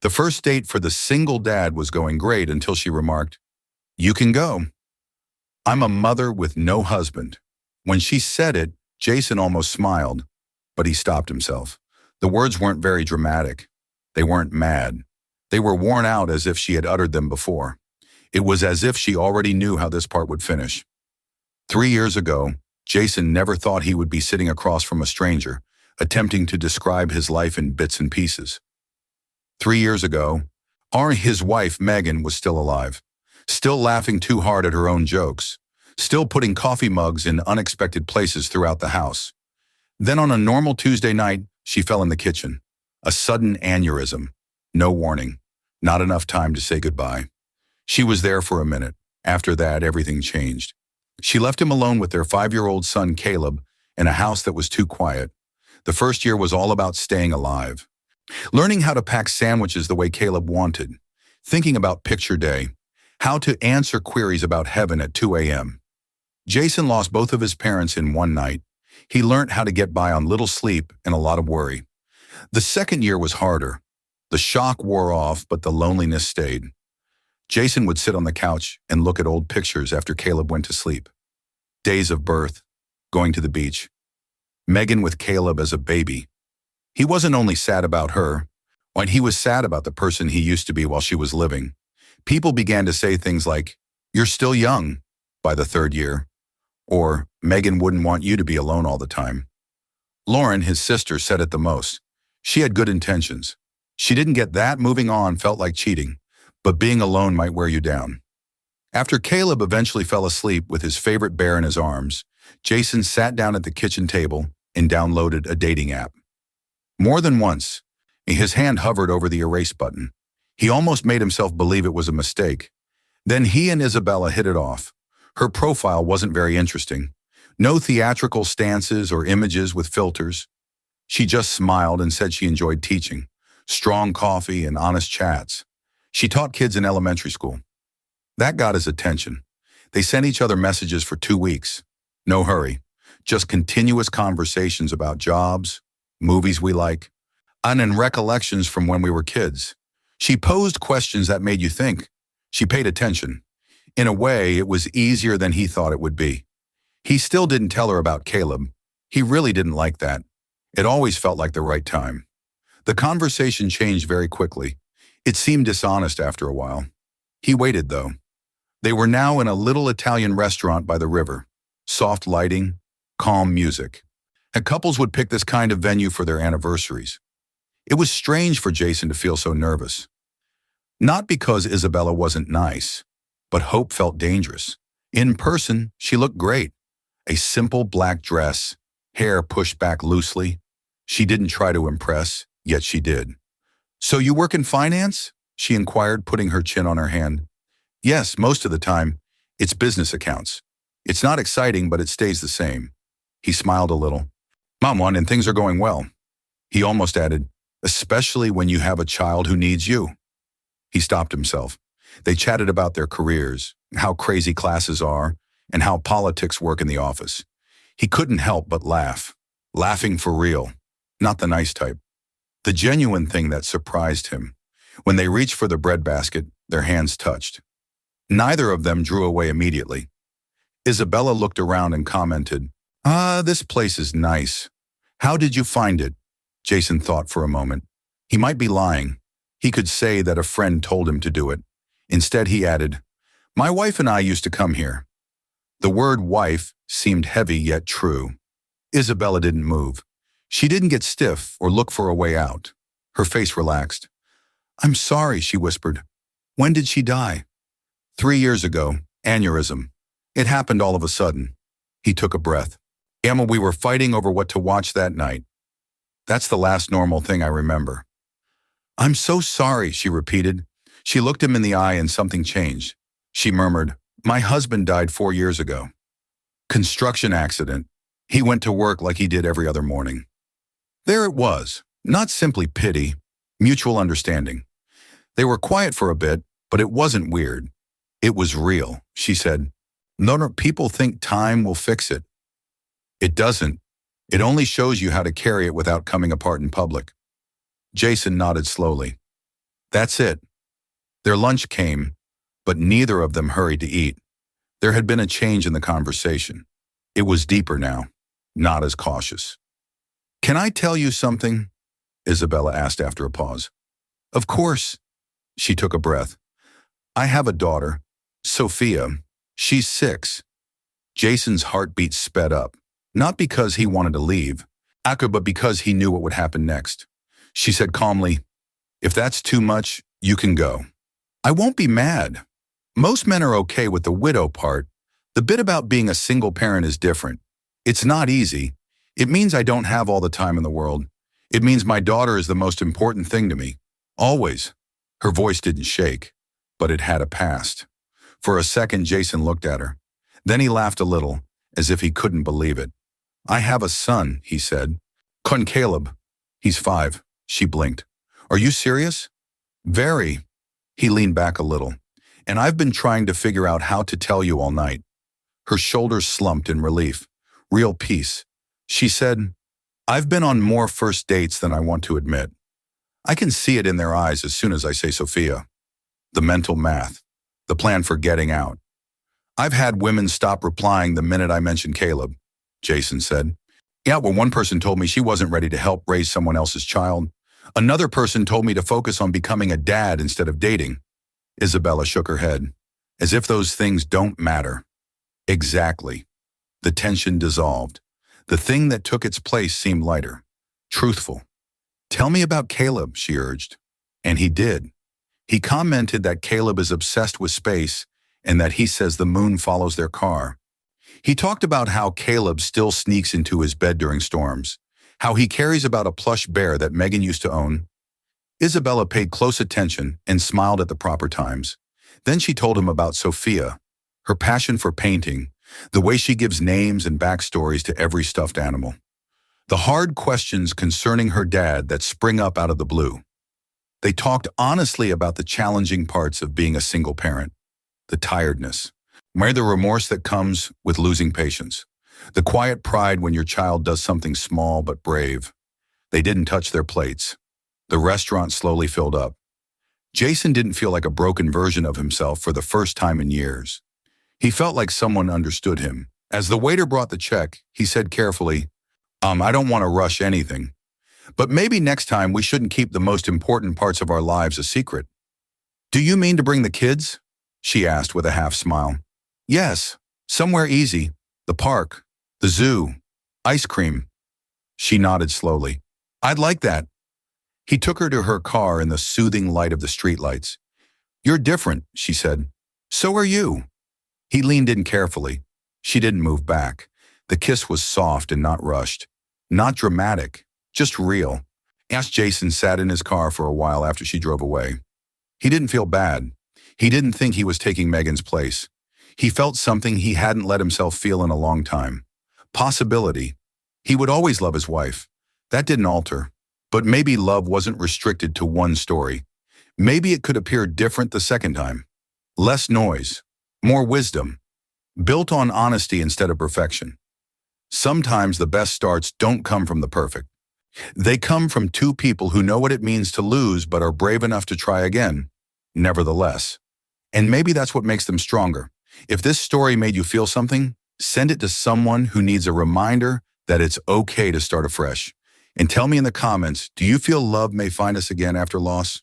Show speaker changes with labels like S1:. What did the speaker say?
S1: The first date for the single dad was going great until she remarked, "You can go. I'm a mother with no husband." When she said it, Jason almost smiled, but he stopped himself. The words weren't very dramatic. They weren't mad. They were worn out as if she had uttered them before. It was as if she already knew how this part would finish. 3 years ago, Jason never thought he would be sitting across from a stranger, attempting to describe his life in bits and pieces. 3 years ago, his wife, Megan, was still alive, still laughing too hard at her own jokes, still putting coffee mugs in unexpected places throughout the house. Then on a normal Tuesday night, she fell in the kitchen. A sudden aneurysm. No warning. Not enough time to say goodbye. She was there for a minute. After that, everything changed. She left him alone with their 5-year-old son, Caleb, in a house that was too quiet. The first year was all about staying alive. Learning how to pack sandwiches the way Caleb wanted. Thinking about picture day. How to answer queries about heaven at 2 a.m. Jason lost both of his parents in one night. He learned how to get by on little sleep and a lot of worry. The second year was harder. The shock wore off, but the loneliness stayed. Jason would sit on the couch and look at old pictures after Caleb went to sleep. Days of birth, going to the beach. Megan with Caleb as a baby. He wasn't only sad about her, when he was sad about the person he used to be while she was living. People began to say things like, "You're still young," by the third year. Or, "Megan wouldn't want you to be alone all the time." Lauren, his sister, said it the most. She had good intentions. She didn't get that moving on felt like cheating, but being alone might wear you down. After Caleb eventually fell asleep with his favorite bear in his arms, Jason sat down at the kitchen table and downloaded a dating app. More than once, his hand hovered over the erase button. He almost made himself believe it was a mistake. Then he and Isabella hit it off. Her profile wasn't very interesting. No theatrical stances or images with filters. She just smiled and said she enjoyed teaching, strong coffee and honest chats. She taught kids in elementary school. That got his attention. They sent each other messages for 2 weeks. No hurry, just continuous conversations about jobs, movies we like, and recollections from when we were kids. She posed questions that made you think. She paid attention. In a way, it was easier than he thought it would be. He still didn't tell her about Caleb. He really didn't like that. It always felt like the right time. The conversation changed very quickly. It seemed dishonest after a while. He waited, though. They were now in a little Italian restaurant by the river. Soft lighting, calm music. And couples would pick this kind of venue for their anniversaries. It was strange for Jason to feel so nervous. Not because Isabella wasn't nice, but hope felt dangerous. In person, she looked great. A simple black dress, hair pushed back loosely. She didn't try to impress, yet she did. "So you work in finance?" she inquired, putting her chin on her hand. "Yes, most of the time. It's business accounts. It's not exciting, but it stays the same." He smiled a little. "Mom won and things are going well." He almost added, "Especially when you have a child who needs you." He stopped himself. They chatted about their careers, how crazy classes are, and how politics work in the office. He couldn't help but laugh. Laughing for real, not the nice type. The genuine thing that surprised him. When they reached for the breadbasket, their hands touched. Neither of them drew away immediately. Isabella looked around and commented, "This place is nice. How did you find it?" Jason thought for a moment. He might be lying. He could say that a friend told him to do it. Instead, he added, "My wife and I used to come here." The word wife seemed heavy yet true. Isabella didn't move. She didn't get stiff or look for a way out. Her face relaxed. "I'm sorry," she whispered. "When did she die?" 3 years ago, aneurysm. It happened all of a sudden. He took a breath. "Emma, we were fighting over what to watch that night. That's the last normal thing I remember." "I'm so sorry," she repeated. She looked him in the eye and something changed. She murmured, "My husband died 4 years ago. Construction accident. He went to work like he did every other morning." There it was, not simply pity, mutual understanding. They were quiet for a bit, but it wasn't weird. It was real, she said. No, people think time will fix it. It doesn't. It only shows you how to carry it without coming apart in public." Jason nodded slowly. That's it. Their lunch came, but neither of them hurried to eat. There had been a change in the conversation. It was deeper now, not as cautious. "Can I tell you something?" Isabella asked after a pause. "Of course." She took a breath. "I have a daughter, Sophia. She's 6. Jason's heartbeat sped up, not because he wanted to leave, but because he knew what would happen next. She said calmly, "If that's too much, you can go. I won't be mad. Most men are okay with the widow part. The bit about being a single parent is different. It's not easy. It means I don't have all the time in the world. It means my daughter is the most important thing to me. Always." Her voice didn't shake, but it had a past. For a second, Jason looked at her. Then he laughed a little, as if he couldn't believe it. "I have a son," he said. "Caleb. He's 5. She blinked. "Are you serious?" "Very." He leaned back a little. "And I've been trying to figure out how to tell you all night." Her shoulders slumped in relief. Real peace. She said, "I've been on more first dates than I want to admit. I can see it in their eyes as soon as I say Sophia. The mental math. The plan for getting out. I've had women stop replying the minute I mention Caleb," Jason said. "Yeah, well, one person told me she wasn't ready to help raise someone else's child. Another person told me to focus on becoming a dad instead of dating." Isabella shook her head, as if those things don't matter. Exactly. The tension dissolved. The thing that took its place seemed lighter, truthful. "Tell me about Caleb," she urged. And he did. He commented that Caleb is obsessed with space and that he says the moon follows their car. He talked about how Caleb still sneaks into his bed during storms, how he carries about a plush bear that Megan used to own. Isabella paid close attention and smiled at the proper times. Then she told him about Sophia, her passion for painting, the way she gives names and backstories to every stuffed animal. The hard questions concerning her dad that spring up out of the blue. They talked honestly about the challenging parts of being a single parent, the tiredness, the remorse that comes with losing patience, the quiet pride when your child does something small but brave. They didn't touch their plates. The restaurant slowly filled up. Jason didn't feel like a broken version of himself for the first time in years. He felt like someone understood him. As the waiter brought the check, he said carefully, "I don't want to rush anything, but maybe next time we shouldn't keep the most important parts of our lives a secret." "Do you mean to bring the kids?" she asked with a half smile. "Yes, somewhere easy. The park, the zoo, ice cream." She nodded slowly. "I'd like that." He took her to her car in the soothing light of the streetlights. "You're different," she said. "So are you." He leaned in carefully. She didn't move back. The kiss was soft and not rushed. Not dramatic, just real. Jason sat in his car for a while after she drove away. He didn't feel bad. He didn't think he was taking Megan's place. He felt something he hadn't let himself feel in a long time. Possibility. He would always love his wife. That didn't alter. But maybe love wasn't restricted to one story. Maybe it could appear different the second time. Less noise, more wisdom, built on honesty instead of perfection. Sometimes the best starts don't come from the perfect. They come from two people who know what it means to lose but are brave enough to try again, nevertheless. And maybe that's what makes them stronger. If this story made you feel something, send it to someone who needs a reminder that it's okay to start afresh. And tell me in the comments, do you feel love may find us again after loss?